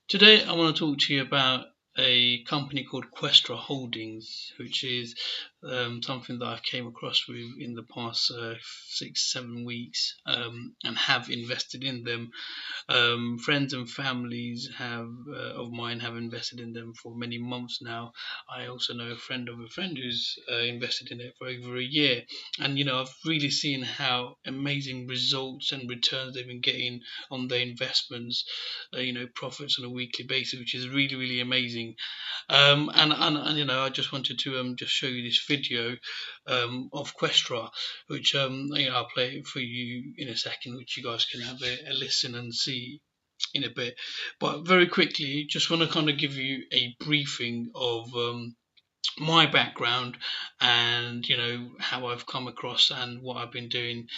Today, I want to talk to you about a company called Questra Holdings, which is something that I've came across with in the past 6, 7 weeks, and have invested in them. Friends and families have of mine have invested in them for many months now. I also know a friend of a friend who's invested in it for over a year, and I've really seen how amazing results and returns they've been getting on their investments. Profits on a weekly basis, which is really really amazing. And I just wanted to just show you this video of Questra, which I'll play it for you in a second, which you guys can have a listen and see in a bit. But very quickly, just want to kind of give you a briefing of my background and how I've come across and what I've been doing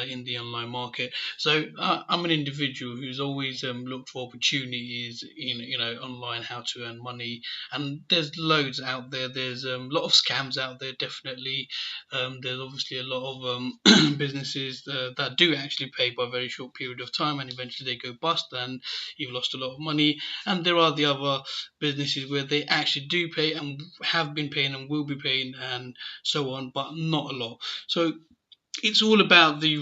in the online market. So I'm an individual who's always looked for opportunities in online, how to earn money, and there's loads out there. There's a lot of scams out there, definitely. There's obviously a lot of businesses that do actually pay by a very short period of time, and eventually they go bust and you've lost a lot of money. And there are the other businesses where they actually do pay and have been paying and will be paying and so on, but not a lot. So it's all about the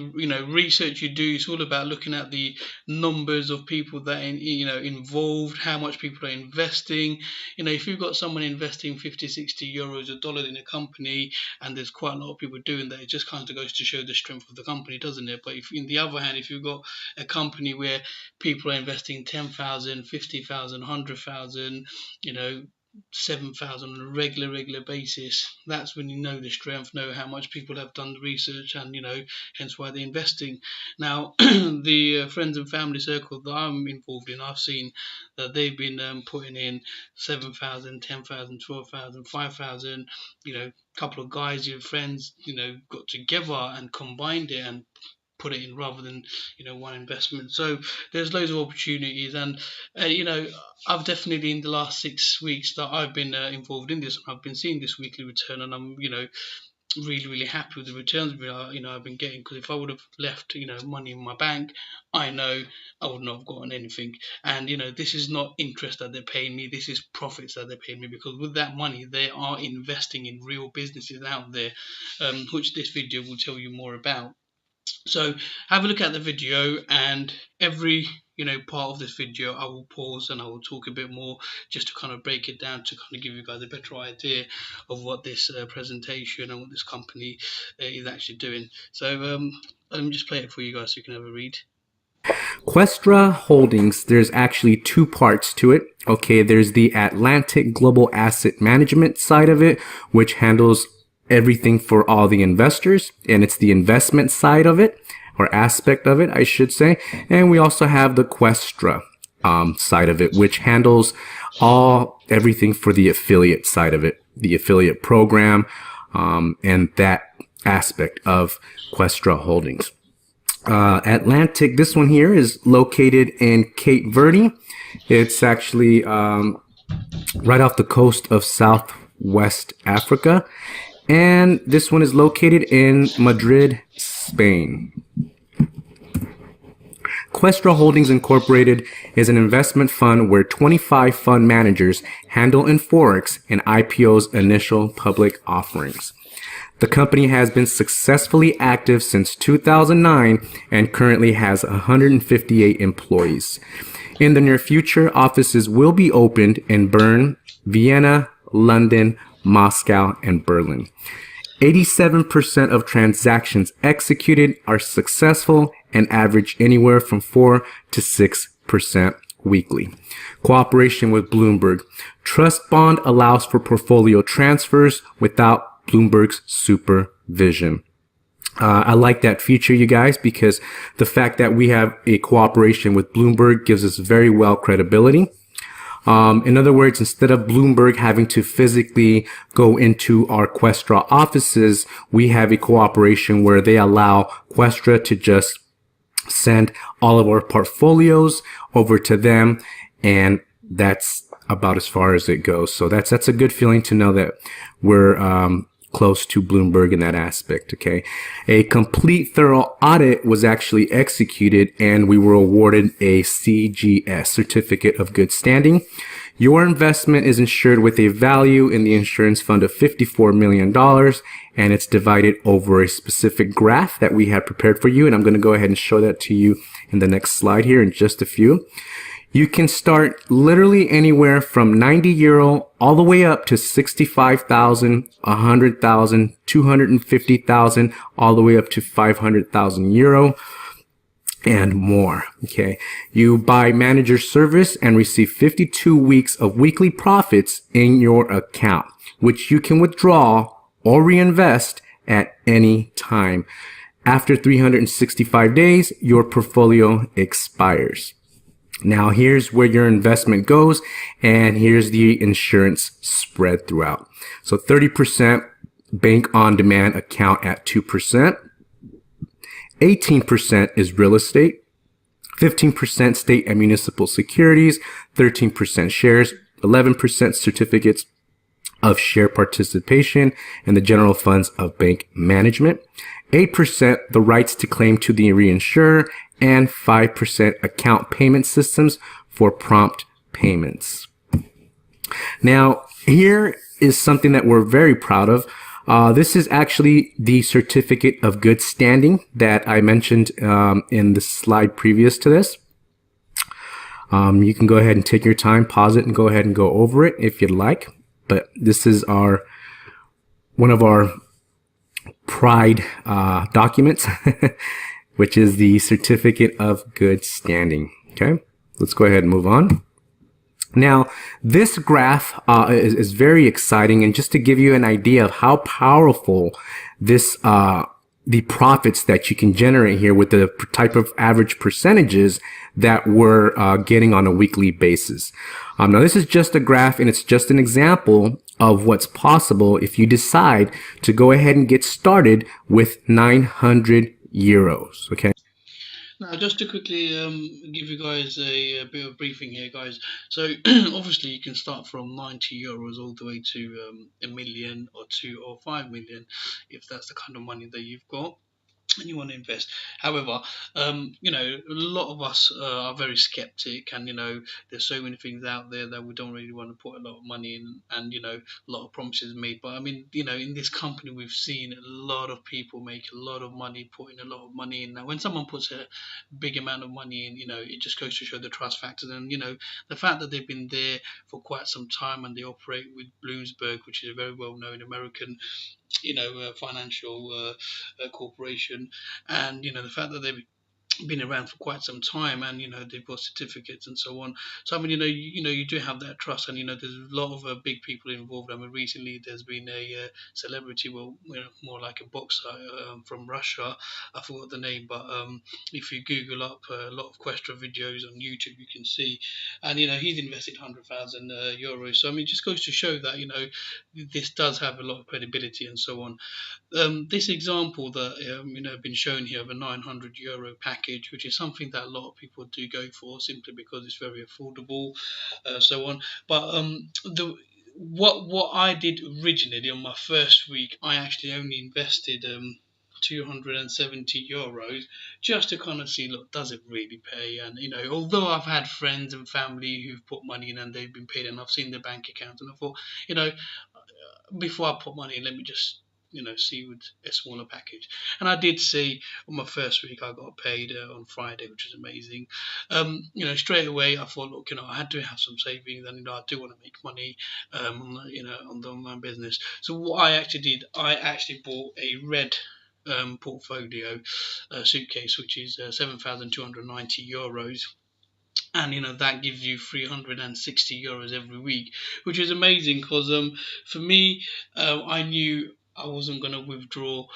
research you do. It's all about looking at the numbers of people that involved, how much people are investing. If you've got someone investing 50, 60 euros, a dollar in a company, and there's quite a lot of people doing that, it just kind of goes to show the strength of the company, doesn't it? But if in the other hand, if you've got a company where people are investing 10,000, 50,000, 100,000, 7,000 on a regular basis, that's when you know the strength, know how much people have done the research, and hence why they're investing. Now, the friends and family circle that I'm involved in, I've seen that they've been putting in 7,000, 10,000, 12,000, 5,000. A couple of guys, your friends, got together and combined it and put it in rather than one investment. So there's loads of opportunities, and I've definitely, in the last 6 weeks that I've been involved in this, I've been seeing this weekly return, and I'm really really happy with the returns I've been getting, because if I would have left money in my bank, I know I would not have gotten anything. And this is not interest that they're paying me, this is profits that they're paying me, because with that money they are investing in real businesses out there, which this video will tell you more about. So have a look at the video, and every part of this video I will pause and I will talk a bit more, just to kind of break it down, to kind of give you guys a better idea of what this presentation and what this company is actually doing. So let me just play it for you guys so you can have a read. Questra Holdings, there's actually two parts to it. Okay, there's the Atlantic Global Asset Management side of it, which handles everything for all the investors, and it's the investment side of it, or aspect of it, I should say. And we also have the Questra side of it, which handles everything for the affiliate side of it, the affiliate program, and that aspect of Questra Holdings. Atlantic, this one here is located in Cape Verde. It's actually right off the coast of Southwest Africa. And this one is located in Madrid, Spain. Questra Holdings Incorporated is an investment fund where 25 fund managers handle in Forex and IPO's initial public offerings. The company has been successfully active since 2009 and currently has 158 employees. In the near future, offices will be opened in Bern, Vienna, London, Moscow, and Berlin. 87% of transactions executed are successful and average anywhere from 4 to 6% weekly. Cooperation with Bloomberg. Trust Bond allows for portfolio transfers without Bloomberg's supervision. I like that feature, you guys, because the fact that we have a cooperation with Bloomberg gives us very well credibility. In other words, instead of Bloomberg having to physically go into our Questra offices, we have a cooperation where they allow Questra to just send all of our portfolios over to them, and that's about as far as it goes. So that's a good feeling to know that we're close to Bloomberg in that aspect. Okay. A complete thorough audit was actually executed and we were awarded a CGS, Certificate of Good Standing. Your investment is insured with a value in the insurance fund of $54 million, and it's divided over a specific graph that we had prepared for you. And I'm going to go ahead and show that to you in the next slide here in just a few. You can start literally anywhere from 90 euro all the way up to 65,000, 100,000, 250,000, all the way up to 500,000 euro and more. Okay. You buy manager service and receive 52 weeks of weekly profits in your account, which you can withdraw or reinvest at any time. After 365 days, your portfolio expires. Now here's where your investment goes, and here's the insurance spread throughout. So 30% bank on demand account at 2%. 18% is real estate, 15% state and municipal securities, 13% shares, 11% certificates of share participation and the general funds of bank management, 8% the rights to claim to the reinsurer, and 5% account payment systems for prompt payments. Now, here is something that we're very proud of. This is actually the Certificate of Good Standing that I mentioned in the slide previous to this. You can go ahead and take your time, pause it, and go ahead and go over it if you'd like. But this is one of our pride documents, which is the Certificate of Good Standing. Okay, let's go ahead and move on. Now, this graph is very exciting, and just to give you an idea of how powerful this the profits that you can generate here with the type of average percentages that we're getting on a weekly basis. Now, this is just a graph, and it's just an example of what's possible if you decide to go ahead and get started with 900 euros. Okay. Now, just to quickly give you guys a bit of briefing here, guys. So, obviously, you can start from 90 euros all the way to a million or 2 or 5 million, if that's the kind of money that you've got and you want to invest. However, a lot of us are very skeptic, and there's so many things out there that we don't really want to put a lot of money in, and a lot of promises made. But I mean, in this company, we've seen a lot of people make a lot of money, putting a lot of money in. Now, when someone puts a big amount of money in, it just goes to show the trust factor, and the fact that they've been there for quite some time, and they operate with Bloomberg, which is a very well-known American financial corporation, and the fact that they've been around for quite some time, and they've got certificates and so on. So I mean, you do have that trust, and there's a lot of big people involved. I mean, recently there's been a celebrity, well, more like a boxer from Russia. I forgot the name, but if you Google up a lot of Questra videos on YouTube, you can see, and he's invested 100,000 euros. So I mean, it just goes to show that this does have a lot of credibility and so on. This example that been shown here of a 900 euro package, which is something that a lot of people do go for simply because it's very affordable, so on. But what I did originally on my first week, I actually only invested 270 euros just to kind of see, look, does it really pay? And although I've had friends and family who've put money in and they've been paid, and I've seen their bank account, and I thought, before I put money in, let me just see with a smaller package. And I did see on my first week I got paid on Friday, which is amazing. Straight away I thought, look, I had to have some savings, and I do want to make money on the online business. So what I actually did, I actually bought a red portfolio suitcase, which is 7,290 euros, and that gives you 360 euros every week, which is amazing because for me, I knew I wasn't going to withdraw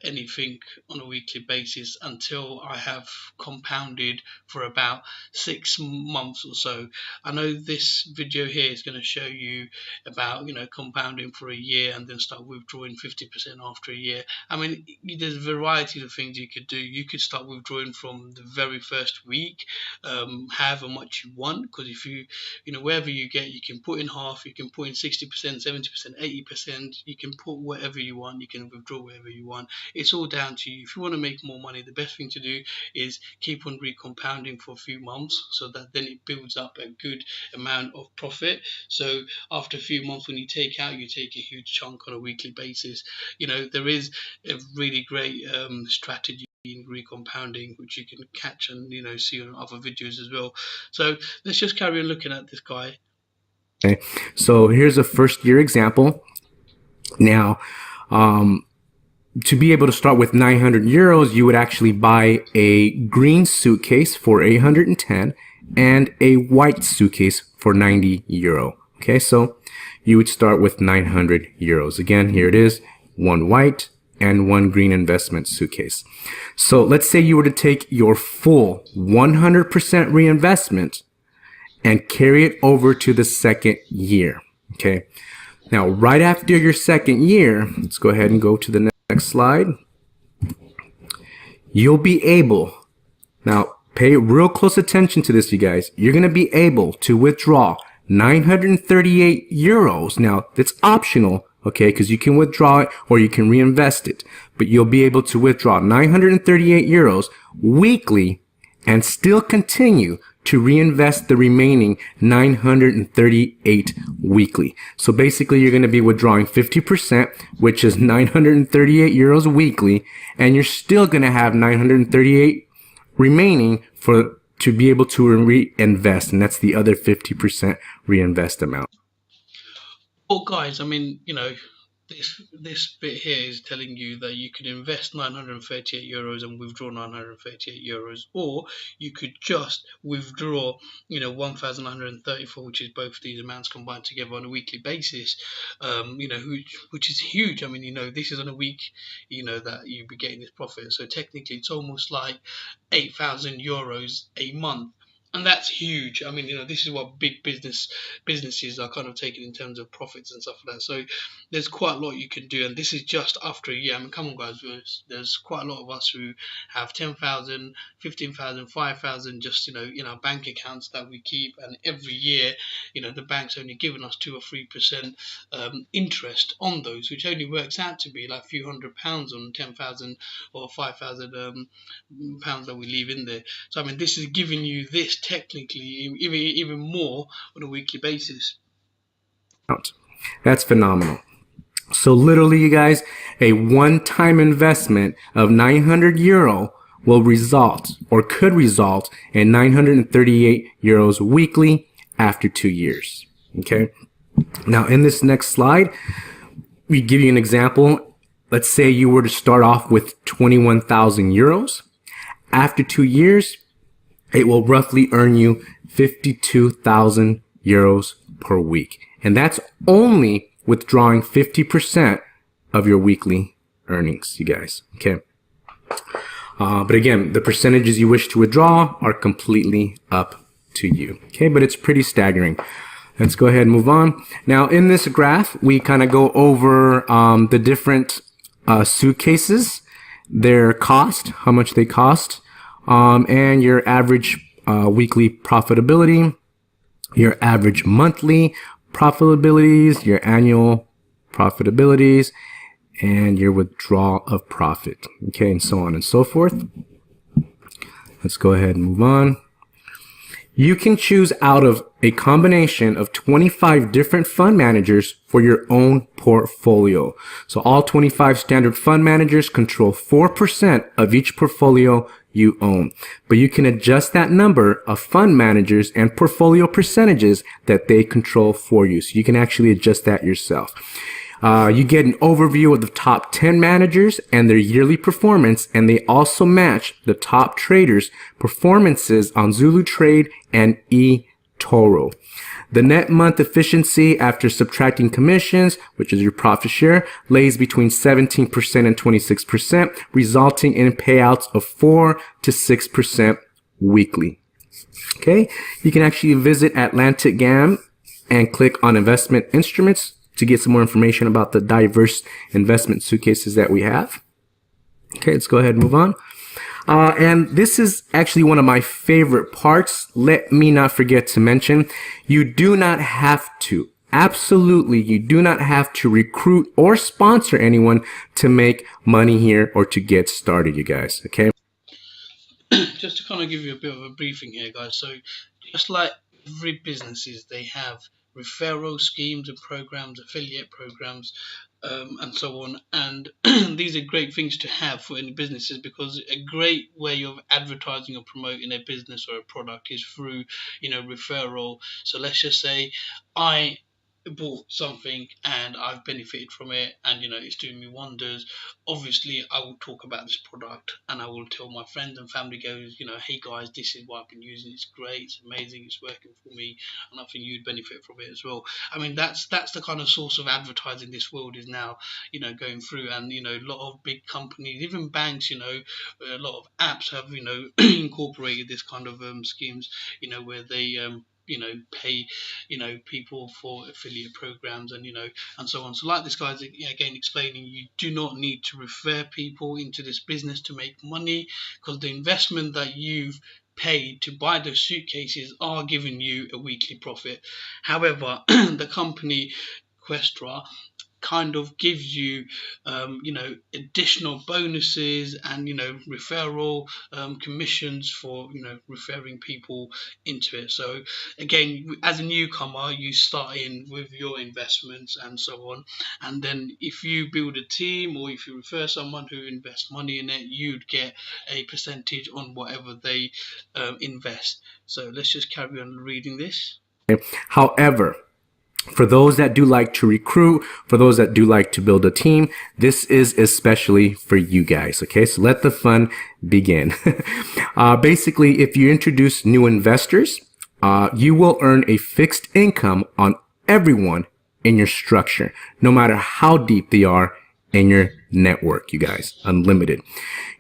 anything on a weekly basis until I have compounded for about 6 months or so. I know this video here is going to show you about compounding for a year and then start withdrawing 50% after a year. I mean, there's a variety of things you could do. You could start withdrawing from the very first week, however much you want, because if wherever you get, you can put in half, you can put in 60%, 70%, 80%, you can put whatever whatever you want. You can withdraw whatever you want. It's all down to you. If you want to make more money, the best thing to do is keep on recompounding for a few months, so that then it builds up a good amount of profit. So after a few months, when you take out, you take a huge chunk on a weekly basis. There is a really great strategy in recompounding, which you can catch and see on other videos as well. So let's just carry on looking at this guy. Okay, so here's a first year example. Now, to be able to start with 900 euros, you would actually buy a green suitcase for 810 and a white suitcase for 90 euro. Okay, so you would start with 900 euros. Again, here it is, one white and one green investment suitcase. So let's say you were to take your full 100% reinvestment and carry it over to the second year. Okay. Now, right after your second year, let's go ahead and go to the next slide. You'll be able, now pay real close attention to this, you guys. You're going to be able to withdraw 938 euros. Now, that's optional, okay, because you can withdraw it or you can reinvest it. But you'll be able to withdraw 938 euros weekly and still continue to reinvest the remaining 938 weekly. So basically, you're going to be withdrawing 50%, which is 938 euros weekly, and you're still going to have 938 remaining to be able to reinvest, and that's the other 50% reinvest amount. Well, guys, I mean, this bit here is telling you that you could invest 938 euros and withdraw 938 euros, or you could just withdraw 1,934, which is both these amounts combined together on a weekly basis, which is huge. I mean, this is on a week that you'll be getting this profit, so technically it's almost like 8,000 euros a month. And that's huge. I mean, this is what big businesses are kind of taking in terms of profits and stuff like that. So there's quite a lot you can do, and this is just after a year. I mean, come on, guys. There's quite a lot of us who have 10,000, 15,000, 5,000 just in our bank accounts that we keep, and every year, the bank's only giving us 2 or 3% interest on those, which only works out to be like a few £100 on 10,000 or 5,000 pounds that we leave in there. So I mean, this is giving you this technically even more on a weekly basis. That's phenomenal. So literally, you guys, a one-time investment of 900 euro will result or could result in 938 euros weekly after 2 years. Okay. Now in this next slide, we give you an example. Let's say you were to start off with 21,000 euros. After 2 years, it will roughly earn you 52,000 euros per week. And that's only withdrawing 50% of your weekly earnings, you guys. Okay. But again, the percentages you wish to withdraw are completely up to you. Okay. But it's pretty staggering. Let's go ahead and move on. Now, in this graph, we kind of go over the different suitcases, their cost, how much they cost, and your average weekly profitability, your average monthly profitabilities, your annual profitabilities, and your withdrawal of profit. Okay, and so on and so forth. Let's go ahead and move on. You can choose out of a combination of 25 different fund managers for your own portfolio. So all 25 standard fund managers control 4% of each portfolio you own. But you can adjust that number of fund managers and portfolio percentages that they control for you. So you can actually adjust that yourself. You get an overview of the top 10 managers and their yearly performance, and they also match the top traders' performances on Zulu Trade and eToro. The net month efficiency after subtracting commissions, which is your profit share, lays between 17% and 26%, resulting in payouts of 4 to 6% weekly. Okay, you can actually visit Atlantic GAM and click on investment instruments to get some more information about the diverse investment suitcases that we have. Okay, let's go ahead and move on. And this is actually one of my favorite parts. Let me not forget to mention, you do not have to Absolutely, you do not have to recruit or sponsor anyone to make money here or to get started, you guys. Okay. Just to kind of give you a bit of a briefing here, guys. So, just like every businesses, they have referral schemes and programs, affiliate programs, and so on. And these are great things to have for any businesses, because a great way of advertising or promoting a business or a product is through, referral. So let's just say I bought something and I've benefited from it, and it's doing me wonders. Obviously, I will talk about this product and I will tell my friends and family, goes, hey guys, this is what I've been using. It's great, it's amazing, it's working for me, and I think you'd benefit from it as well. I mean, that's the kind of source of advertising this world is now, going through. And a lot of big companies, even banks, a lot of apps have, incorporated this kind of schemes, where they pay people for affiliate programs, and and so on. So like this guy's again explaining, you do not need to refer people into this business to make money, because the investment that you've paid to buy those suitcases are giving you a weekly profit. However, the company Questra kind of gives you, additional bonuses and referral commissions for referring people into it. So again, as a newcomer, you start in with your investments and so on, and then if you build a team or if you refer someone who invests money in it, you'd get a percentage on whatever they invest. So let's just carry on reading this. However, for those that do like to recruit, for those that do like to build a team, this is especially for you guys. Okay, so let the fun begin. Basically, if you introduce new investors, you will earn a fixed income on everyone in your structure, no matter how deep they are in your network, you guys. Unlimited.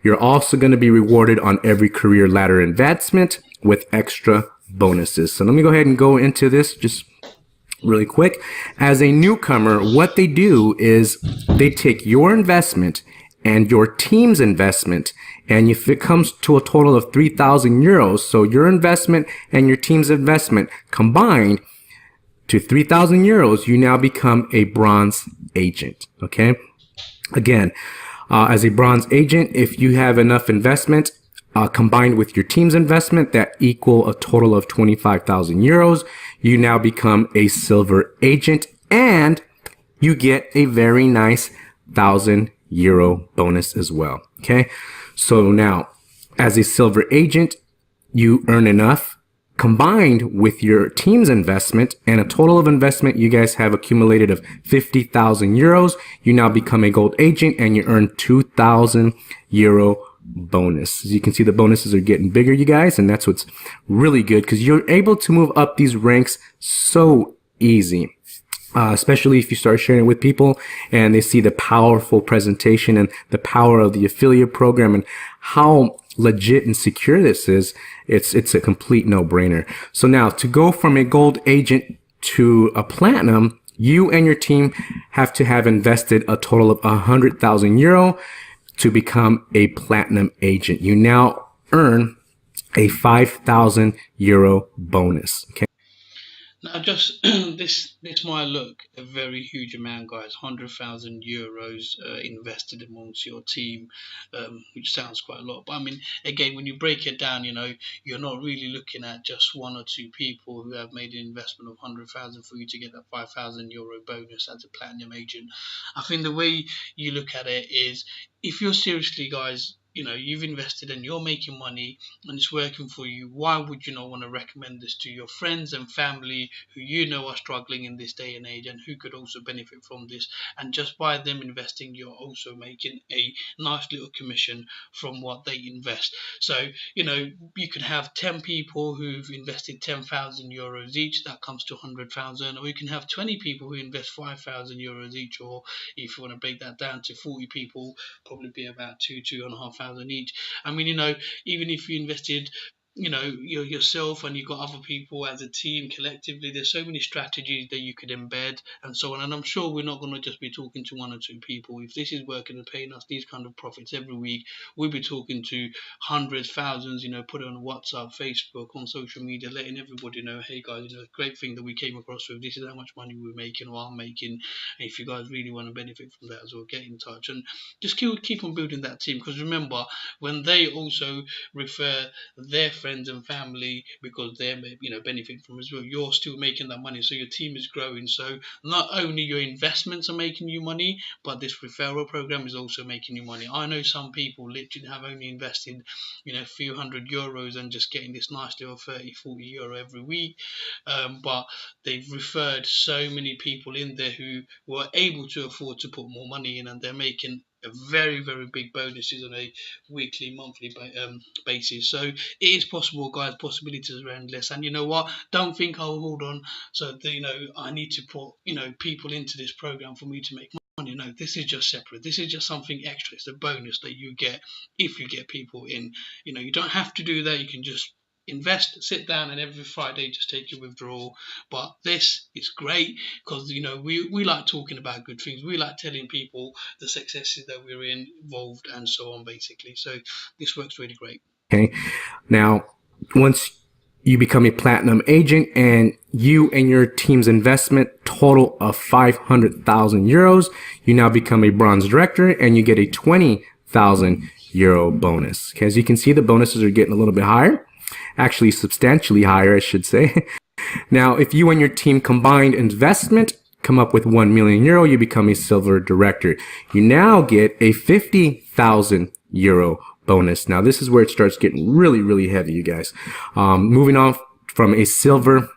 You're also going to be rewarded on every career ladder advancement with extra bonuses. So let me go ahead and go into this just really quick. As a newcomer, what they do is they take your investment and your team's investment, and if it comes to a total of 3,000 euros, so your investment and your team's investment combined to 3,000 euros, you now become a bronze agent. Okay. Again, as a bronze agent, if you have enough investment combined with your team's investment that equal a total of 25,000 euros, you now become a silver agent, and you get a very nice 1,000 euro bonus as well. Okay. So now, as a silver agent, you earn enough combined with your team's investment and a total of investment you guys have accumulated of 50,000 euros. You now become a gold agent and you earn 2,000 euro bonus. As you can see, the bonuses are getting bigger, you guys, and that's what's really good, because you're able to move up these ranks so easy. Especially if you start sharing it with people and they see the powerful presentation and the power of the affiliate program and how legit and secure this is, it's a complete no-brainer. So now, to go from a gold agent to a platinum, you and your team have to have invested a total of 100,000 euro to become a platinum agent. You now earn a 5,000 euro bonus. Okay. Now, just this might look a very huge amount, guys. 100,000 euros invested amongst your team, which sounds quite a lot. But I mean, again, when you break it down, you're not really looking at just one or two people who have made an investment of 100,000 for you to get that 5,000 euro bonus as a platinum agent. I think the way you look at it is, if you're seriously, guys, you've invested and you're making money and it's working for you, why would you not want to recommend this to your friends and family who are struggling in this day and age and who could also benefit from this? And just by them investing, you're also making a nice little commission from what they invest. So you could have 10 people who've invested 10,000 euros each, that comes to 100,000. Or you can have 20 people who invest 5,000 euros each, or if you want to break that down to 40 people, probably be about 2,500 each. I mean, even if you invested you're yourself and you've got other people as a team collectively. There's so many strategies that you could embed and so on. And I'm sure we're not going to just be talking to one or two people. If this is working and paying us these kind of profits every week, we'll be talking to hundreds, thousands, put it on WhatsApp, Facebook, on social media, letting everybody know, hey guys, great thing that we came across with. This is how much money we're making or I'm making. And if you guys really want to benefit from that as well, get in touch and just keep on building that team. Because remember, when they also refer their friends and family because they're benefiting from it as well, you're still making that money, so your team is growing. So not only your investments are making you money, but this referral program is also making you money. I know some people literally have only invested a few €100 and just getting this nice little 30-40 euro every week, but they've referred so many people in there who were able to afford to put more money in, and they're making a very, very big bonuses on a weekly, monthly basis. So it is possible, guys. Possibilities are endless. And you know what? Don't think, oh, hold on. So I need to put people into this program for me to make money. No, this is just separate. This is just something extra. It's a bonus that you get if you get people in. You don't have to do that. You can just invest, sit down, and every Friday just take your withdrawal. But this is great because we like talking about good things. We like telling people the successes that we're involved and so on, basically. So this works really great. Okay. Now, once you become a platinum agent and you and your team's investment total of 500,000 euros, you now become a bronze director and you get a 20,000 euro bonus. Okay. As you can see, the bonuses are getting a little bit higher, actually substantially higher, I should say. Now, if you and your team combined investment come up with 1 million euro, you become a silver director. You now get a 50,000 euro bonus. Now, this is where it starts getting really, really heavy, you guys. Moving on from a silver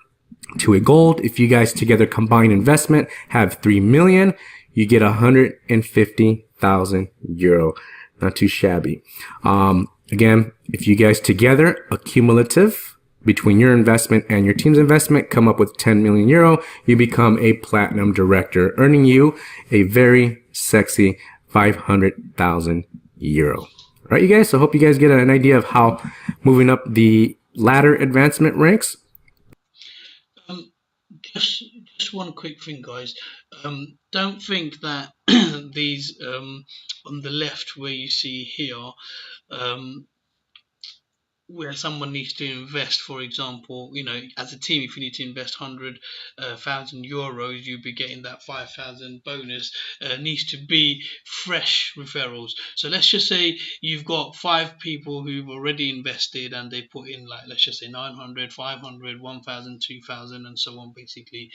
to a gold, if you guys together combined investment have 3 million, you get 150,000 euro. Not too shabby. Again, if you guys together, accumulative, between your investment and your team's investment, come up with 10 million euro, you become a platinum director, earning you a very sexy 500,000 euro. All right, you guys. So I hope you guys get an idea of how moving up the ladder advancement ranks. Just one quick thing, guys. Don't think that these on the left where you see here, where someone needs to invest, for example, as a team, if you need to invest 100,000 euros, you'll be getting that 5,000 bonus, needs to be fresh referrals. So let's just say you've got 5 people who've already invested and they put in, like, let's just say 900, 500, 1,000, 2,000, and so on, basically.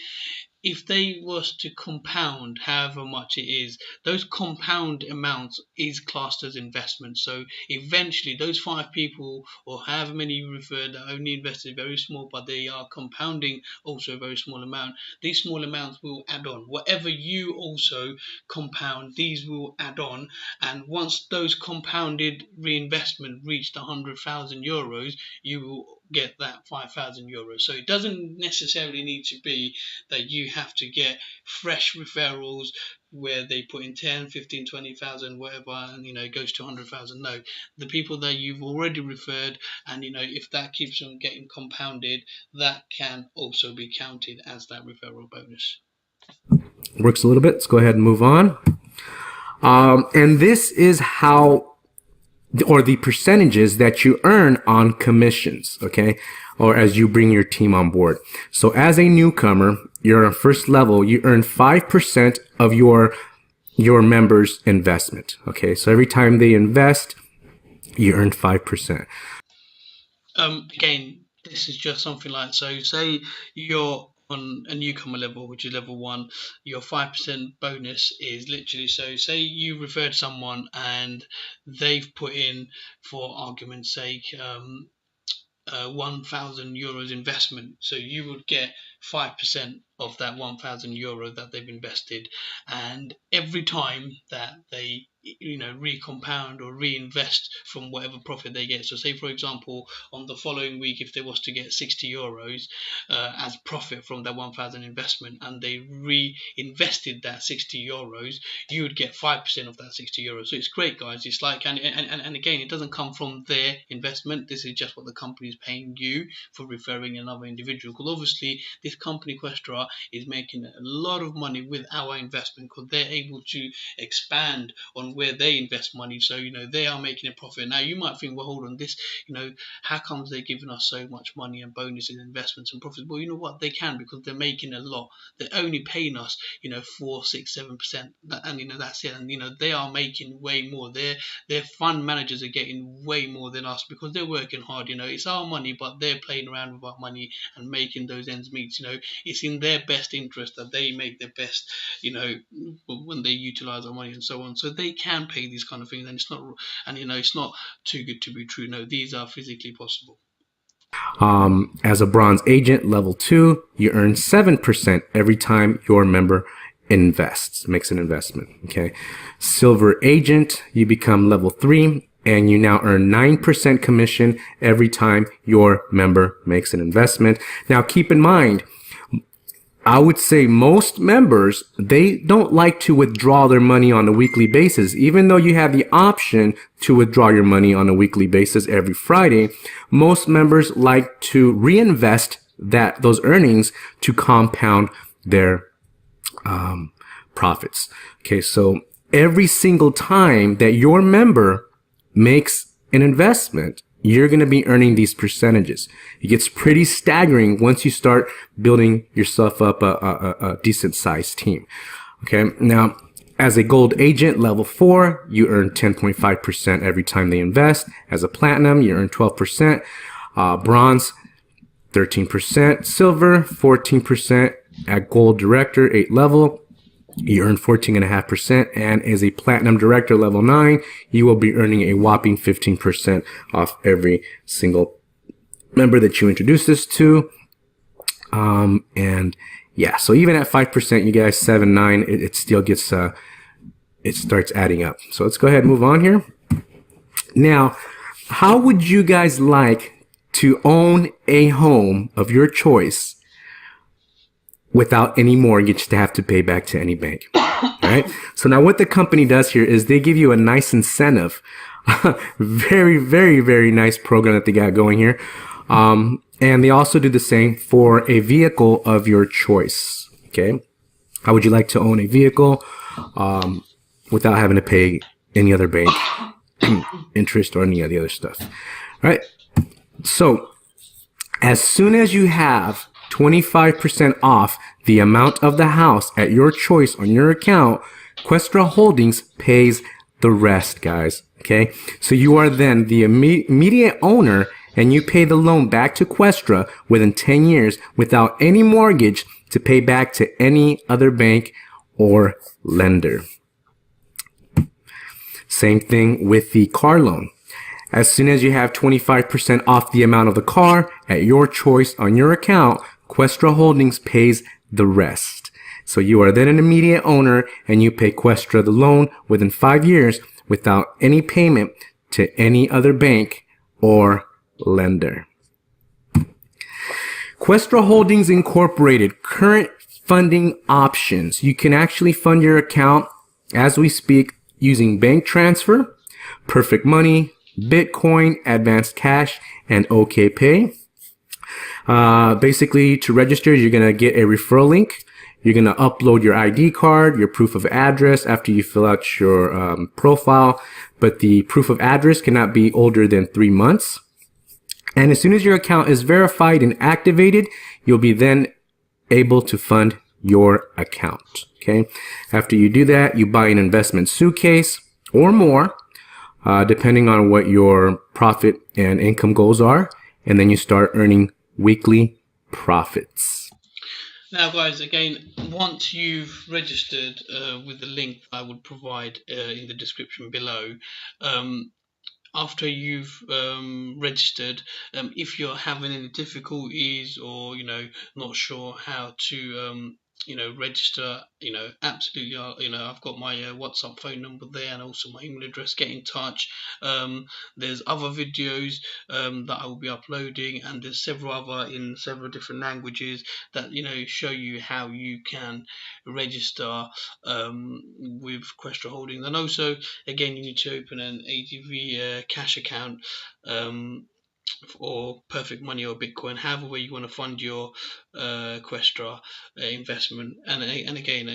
If they was to compound however much it is, those compound amounts is classed as investment. So eventually those 5 people or however many you referred that only invested very small, but they are compounding also a very small amount, these small amounts will add on. Whatever you also compound, these will add on, and once those compounded reinvestment reached 100,000 euros, you will get that 5,000 euros. So it doesn't necessarily need to be that you have to get fresh referrals where they put in 10, 15, 20,000, whatever, and it goes to 100,000. No, the people that you've already referred, and if that keeps on getting compounded, that can also be counted as that referral bonus. Works a little bit. Let's go ahead and move on. And this is how, or the percentages that you earn on commissions, okay? Or as you bring your team on board. So as a newcomer, you're on first level, you earn 5% of your members' investment, okay? So every time they invest, you earn 5%. Again, this is just something like, so say you're on a newcomer level, which is level 1, your 5% bonus is literally, so say you referred someone and they've put in, for argument's sake, 1,000 euros investment, so you would get 5% of that 1,000 euro that they've invested, and every time that they recompound or reinvest from whatever profit they get. So say for example on the following week, if they was to get 60 euros as profit from that 1,000 investment, and they reinvested that 60 euros, you would get 5% of that 60 euros. So it's great, guys. It's like, and again, it doesn't come from their investment. This is just what the company is paying you for referring another individual, because obviously this company Questra is making a lot of money with our investment, because they're able to expand on where they invest money. So they are making a profit. Now you might think, well, hold on, this how comes they're giving us so much money and bonuses, investments and profits? Well, you know what, they can, because they're making a lot. They're only paying us 4, 6, 7%, and that's it. And they are making way more. Their fund managers are getting way more than us, because they're working hard. It's our money, but they're playing around with our money and making those ends meet. It's in their best interest that they make the best when they utilize our money and so on. So they can pay these kind of things, and it's not too good to be true. No, these are physically possible. As a bronze agent, level 2, you earn 7% every time your member makes an investment. Okay. Silver agent, you become level 3, and you now earn 9% commission every time your member makes an investment. Now, keep in mind, I would say most members, they don't like to withdraw their money on a weekly basis. Even though you have the option to withdraw your money on a weekly basis every Friday, most members like to reinvest those earnings to compound their profits. Okay, so every single time that your member makes an investment, you're going to be earning these percentages. It gets pretty staggering once you start building yourself up a decent sized team. Okay. Now, as a gold agent, level 4, you earn 10.5% every time they invest. As a platinum, you earn 12%. Bronze, 13%. Silver, 14%. At gold director, 8 level, you earn 14.5%, and as a platinum director level 9, you will be earning a whopping 15% off every single member that you introduce this to. And yeah, so even at 5%, you guys 7, 9, it still gets it starts adding up. So let's go ahead and move on here. Now, how would you guys like to own a home of your choice without any mortgage to have to pay back to any bank? All right. So now what the company does here is they give you a nice incentive. Very, very, very nice program that they got going here. And they also do the same for a vehicle of your choice. Okay. How would you like to own a vehicle without having to pay any other bank interest or any of the other stuff? All right. So as soon as you have 25% off the amount of the house at your choice on your account, Questra Holdings pays the rest, guys. Okay. So you are then the immediate owner, and you pay the loan back to Questra within 10 years without any mortgage to pay back to any other bank or lender. Same thing with the car loan. As soon as you have 25% off the amount of the car at your choice on your account, Questra Holdings pays the rest. So you are then an immediate owner, and you pay Questra the loan within 5 years without any payment to any other bank or lender. Questra Holdings Incorporated, current funding options. You can actually fund your account as we speak using bank transfer, Perfect Money, Bitcoin, Advanced Cash, and OKPay. Basically, to register, you're going to get a referral link. You're going to upload your ID card, your proof of address after you fill out your profile. But the proof of address cannot be older than 3 months. And as soon as your account is verified and activated, you'll be then able to fund your account. Okay. After you do that, you buy an investment suitcase or more, depending on what your profit and income goals are. And then you start earning weekly profits. Now, guys, again, once you've registered with the link I would provide in the description below, after you've registered, if you're having any difficulties, or not sure how to register, absolutely, I've got my WhatsApp phone number there, and also my email address. Get in touch. There's other videos that I will be uploading, and there's several other in several different languages that show you how you can register with Questra Holdings. And also, again, you need to open an ADV cash account, or Perfect Money or Bitcoin, however way you want to fund your Questra investment. And again,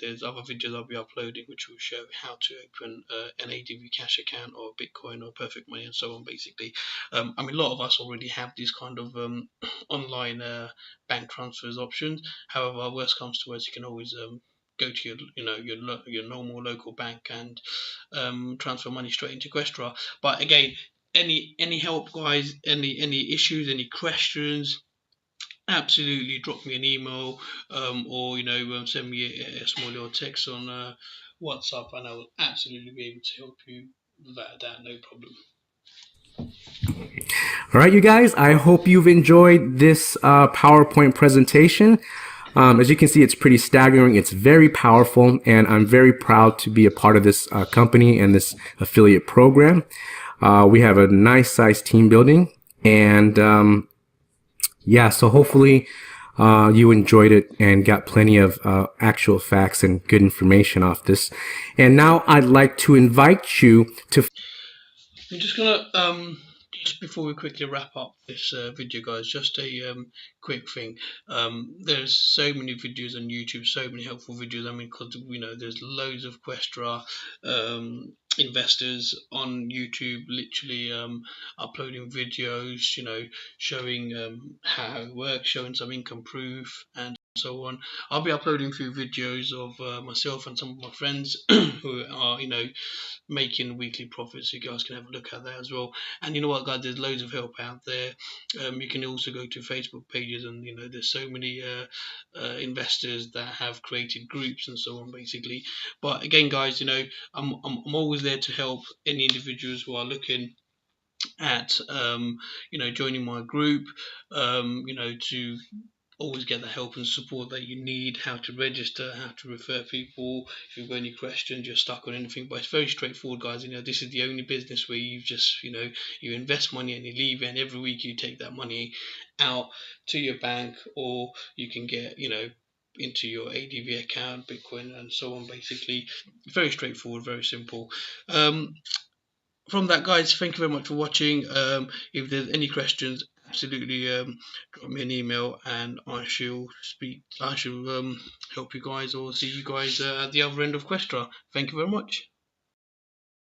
there's other videos I'll be uploading which will show how to open an ADV cash account, or Bitcoin, or Perfect Money, and so on. Basically, I mean, a lot of us already have these kind of online bank transfers options. However, worst comes to worst, you can always go to your normal local bank and transfer money straight into Questra. But again, any help, guys, any issues, any questions, absolutely drop me an email, or send me a small little text on WhatsApp, and I will absolutely be able to help you without a doubt, no problem. All right, you guys, I hope you've enjoyed this PowerPoint presentation. As you can see, it's pretty staggering. It's very powerful, and I'm very proud to be a part of this company and this affiliate program. We have a nice sized team building, and yeah, so hopefully you enjoyed it and got plenty of actual facts and good information off this. And now I'd like to invite you to. I'm just gonna just before we quickly wrap up this video, guys, just a quick thing. There's so many videos on YouTube, so many helpful videos. I mean, because there's loads of Questra investors on YouTube, literally uploading videos, showing how it works, showing some income proof, and so on. I'll be uploading a few videos of myself and some of my friends who are making weekly profits, so you guys can have a look at that as well. And you know what, guys, there's loads of help out there. You can also go to Facebook pages, and there's so many investors that have created groups and so on, basically. But again, guys, I'm always there to help any individuals who are looking at joining my group, to always get the help and support that you need, how to register, how to refer people, if you've got any questions, you're stuck on anything. But it's very straightforward, guys. This is the only business where you just, you invest money and you leave it, and every week you take that money out to your bank, or you can get, into your ADV account, Bitcoin, and so on, basically. Very straightforward, very simple. From that, guys, thank you very much for watching. If there's any questions, absolutely drop me an email, and I shall help you guys, or see you guys at the other end of Questra. Thank you very much.